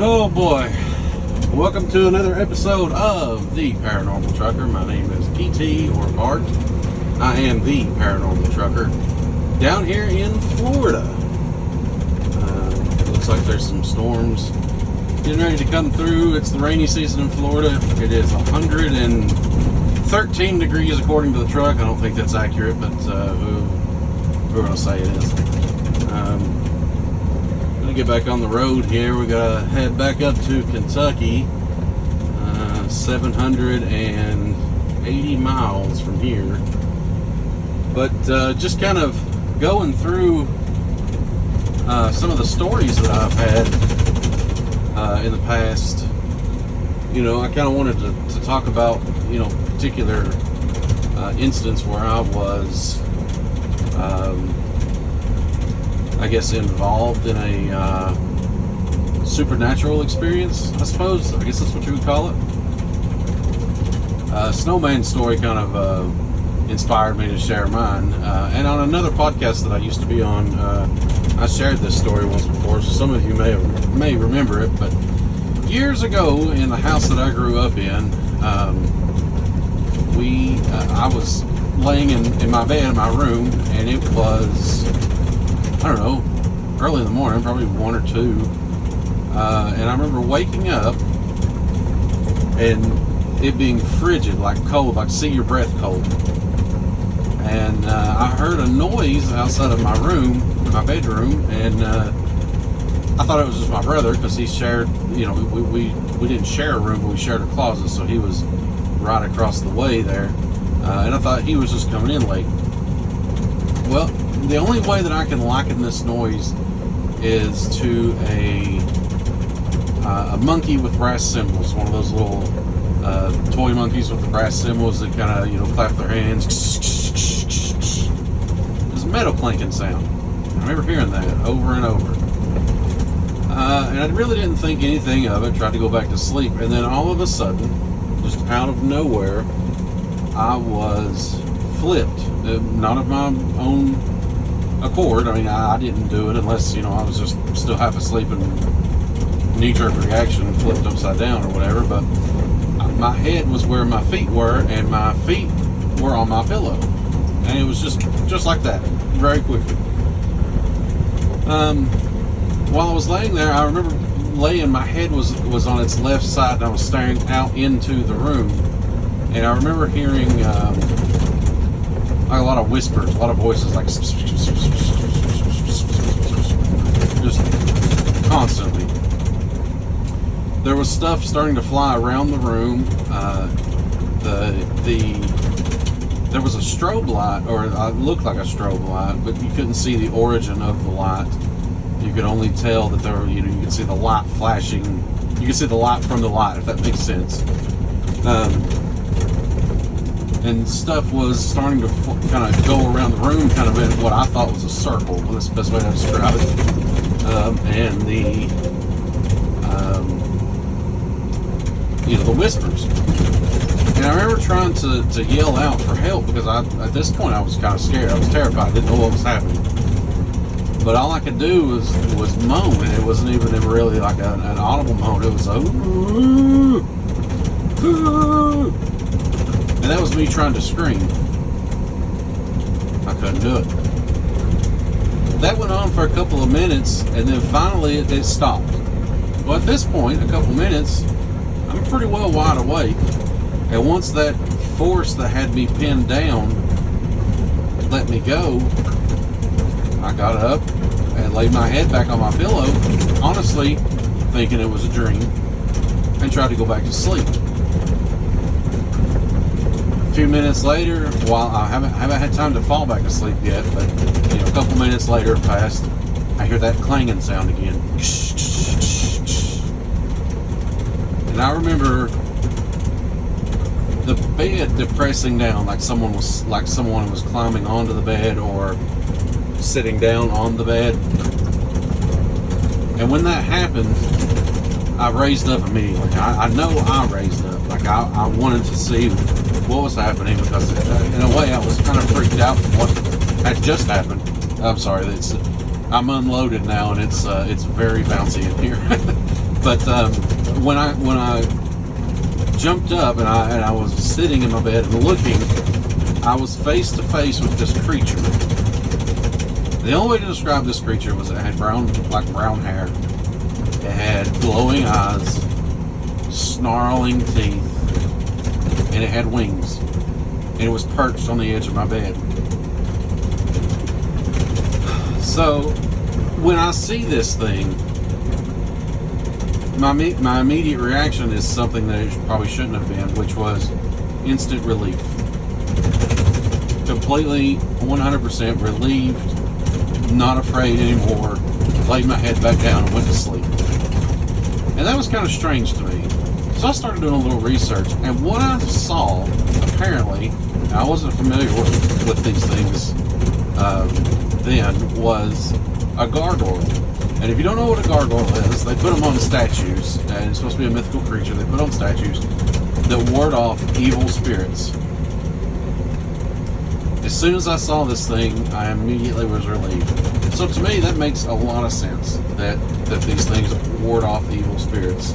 Oh boy. Welcome to another episode of The Paranormal Trucker. My name is PT or Bart. I am the Paranormal Trucker down here in Florida. Looks like there's some storms getting ready to come through. It's the rainy season in Florida. It is 113 degrees according to the truck. I don't think that's accurate, but we're going to say it is. Get back on the road here. We gotta head back up to Kentucky, 780 miles from here, but just kind of going through some of the stories that I've had in the past. You know, I kind of wanted to talk about, you know, particular instance where I was I guess involved in a supernatural experience, I suppose. I guess that's what you would call it. Snowman story kind of inspired me to share mine. And on another podcast that I used to be on, I shared this story once before, so some of you may remember it. But years ago, in the house that I grew up in, I was laying in my bed in my room, and it was, I don't know, early in the morning, probably 1 or 2. And I remember waking up and it being frigid, like cold, like see your breath cold. And I heard a noise outside of my room, my bedroom, and I thought it was just my brother, because he shared, you know, we didn't share a room, but we shared a closet, so he was right across the way there. And I thought he was just coming in late. Well, the only way that I can liken this noise is to a monkey with brass cymbals, one of those little toy monkeys with the brass cymbals that kind of, you know, clap their hands. It's a metal clanking sound. I remember hearing that over and over. And I really didn't think anything of it, tried to go back to sleep, and then all of a sudden, just out of nowhere, I was flipped. Not of my own accord. I mean, I didn't do it unless, you know, I was just still half asleep and knee-jerk reaction, flipped upside down or whatever. But my head was where my feet were, and my feet were on my pillow, and it was just like that, very quickly. While I was laying there, I remember my head was on its left side, and I was staring out into the room, and I remember hearing a lot of whispers, a lot of voices, like just constantly. There was stuff starting to fly around the room. There was a strobe light, or it looked like a strobe light, but you couldn't see the origin of the light. You could only tell that there were, you know, you could see the light flashing. You could see the light from the light, if that makes sense. And stuff was starting to kind of go around the room, kind of in what I thought was a circle. That's the best way to describe it. And you know, the whispers. And I remember trying to yell out for help, because at this point I was kind of scared. I was terrified. I didn't know what was happening. But all I could do was moan, and it wasn't even really like an audible moan. It was a ooh, ooh. And that was me trying to scream. I couldn't do it. That went on for a couple of minutes, and then finally it stopped. Well, at this point, a couple minutes, I'm pretty well wide awake. And once that force that had me pinned down let me go, I got up and laid my head back on my pillow, honestly thinking it was a dream, and tried to go back to sleep. A few minutes later, while I haven't had time to fall back asleep yet, but you know, a couple minutes later passed, I hear that clanging sound again. And I remember the bed depressing down, like someone was climbing onto the bed or sitting down on the bed. And when that happened, I raised up immediately. I know I raised up. Like I wanted to see what was happening, because in a way I was kind of freaked out from what had just happened. I'm sorry, I'm unloaded now, and it's very bouncy in here. But when I jumped up and I was sitting in my bed and looking, I was face to face with this creature. The only way to describe this creature was it had brown hair. It had glowing eyes, snarling teeth, and it had wings. And it was perched on the edge of my bed. So when I see this thing, my immediate reaction is something that it probably shouldn't have been, which was instant relief. Completely 100% relieved, not afraid anymore, laid my head back down and went to sleep. And that was kind of strange to me. So I started doing a little research, and what I saw, apparently, I wasn't familiar with these things then, was a gargoyle. And if you don't know what a gargoyle is, they put them on statues, and it's supposed to be a mythical creature. They put on statues that ward off evil spirits. As soon as I saw this thing, I immediately was relieved. So to me, that makes a lot of sense, that these things ward off evil spirits.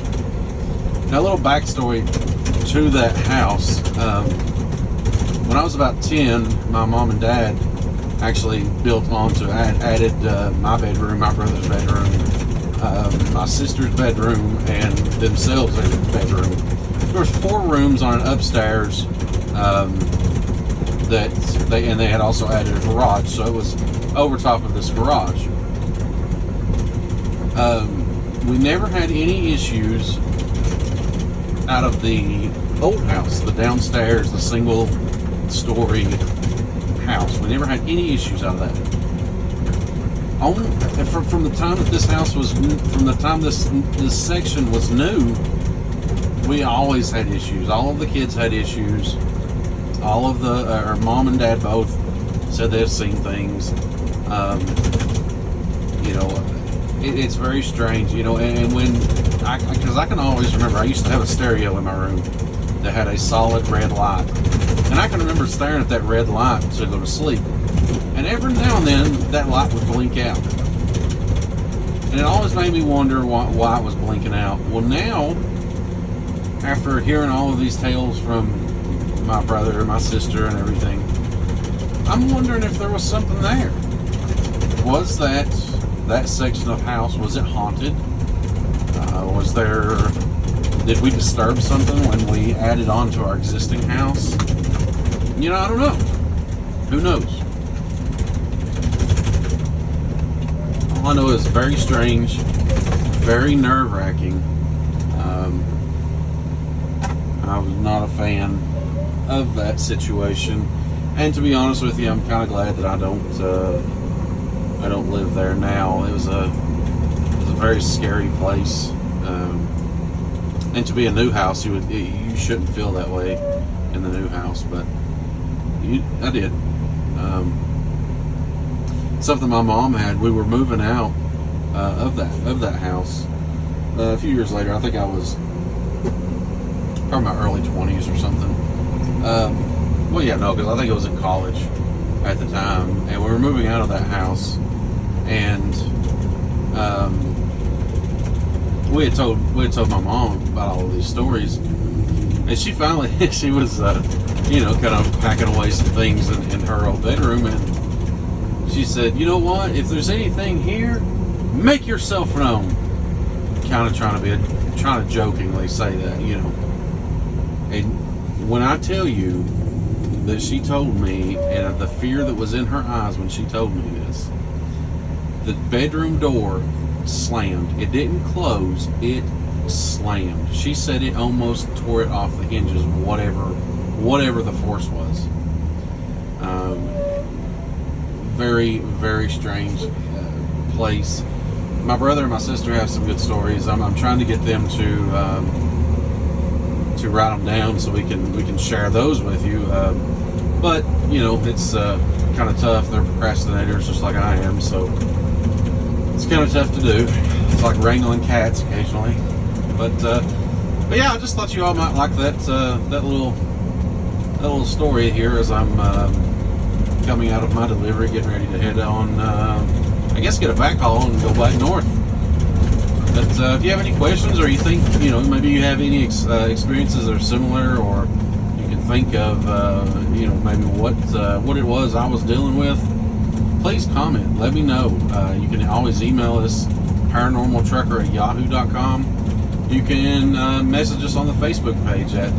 Now, a little backstory to that house. When I was about 10, my mom and dad actually built onto, added my bedroom, my brother's bedroom, my sister's bedroom, and themselves their bedroom. There was 4 rooms on an upstairs they had also added a garage, so it was over top of this garage. We never had any issues out of the old house, the downstairs, the single story house. We never had any issues out of that. From the time that this house was, from the time this section was new, we always had issues. All of the kids had issues. All of our mom and dad both said they've seen things. It's very strange, and when because I can always remember, I used to have a stereo in my room that had a solid red light, and I can remember staring at that red light to go to sleep, and every now and then that light would blink out, and it always made me wonder why it was blinking out. Well, now, after hearing all of these tales from my brother and my sister and everything, I'm wondering if there was something there. Was that section of house, was it haunted? Did we disturb something when we added on to our existing house? I don't know. Who knows? All I know is very strange, very nerve-wracking. I was not a fan of that situation, and to be honest with you, I'm kind of glad that I don't live there now. It was a very scary place, and to be a new house, you shouldn't feel that way in the new house, but I did. Something my mom had. We were moving out of that house a few years later. I think I was probably my early 20s or something. Because I think it was in college at the time, and we were moving out of that house, and we had told my mom about all of these stories, and she finally she was kind of packing away some things in her old bedroom, and she said, "You know what? If there's anything here, make yourself known." Kind of trying to jokingly say that, And when I tell you that she told me, and the fear that was in her eyes when she told me this, the bedroom door slammed. It didn't close, it slammed. She said it almost tore it off the hinges, whatever the force was. Very, very strange place. My brother and my sister have some good stories. I'm trying to get them to write them down so we can share those with you. But it's kind of tough. They're procrastinators just like I am, so it's kind of tough to do. It's like wrangling cats occasionally. But yeah, I just thought you all might like that little story here as I'm coming out of my delivery, getting ready to head on. I guess get a backhaul and go back north. But if you have any questions, or you think, maybe you have any experiences that are similar, or you can think of, maybe what it was I was dealing with, please comment. Let me know. You can always email us, paranormaltrucker@yahoo.com. You can message us on the Facebook page at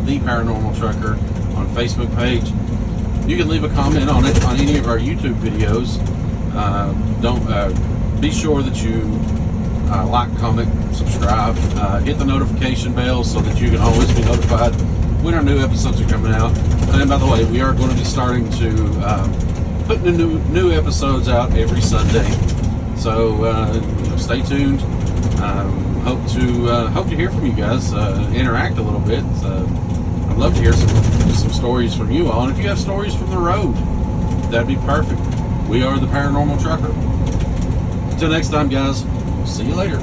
the Paranormal Trucker on Facebook page. You can leave a comment on it on any of our YouTube videos. Be sure that you like, comment, subscribe, hit the notification bell so that you can always be notified when our new episodes are coming out. And by the way, we are going to be starting to put new episodes out every Sunday. So stay tuned. Hope to hear from you guys. Interact a little bit. I'd love to hear some stories from you all. And if you have stories from the road, that'd be perfect. We are the Paranormal Trucker. Until next time, guys. See you later.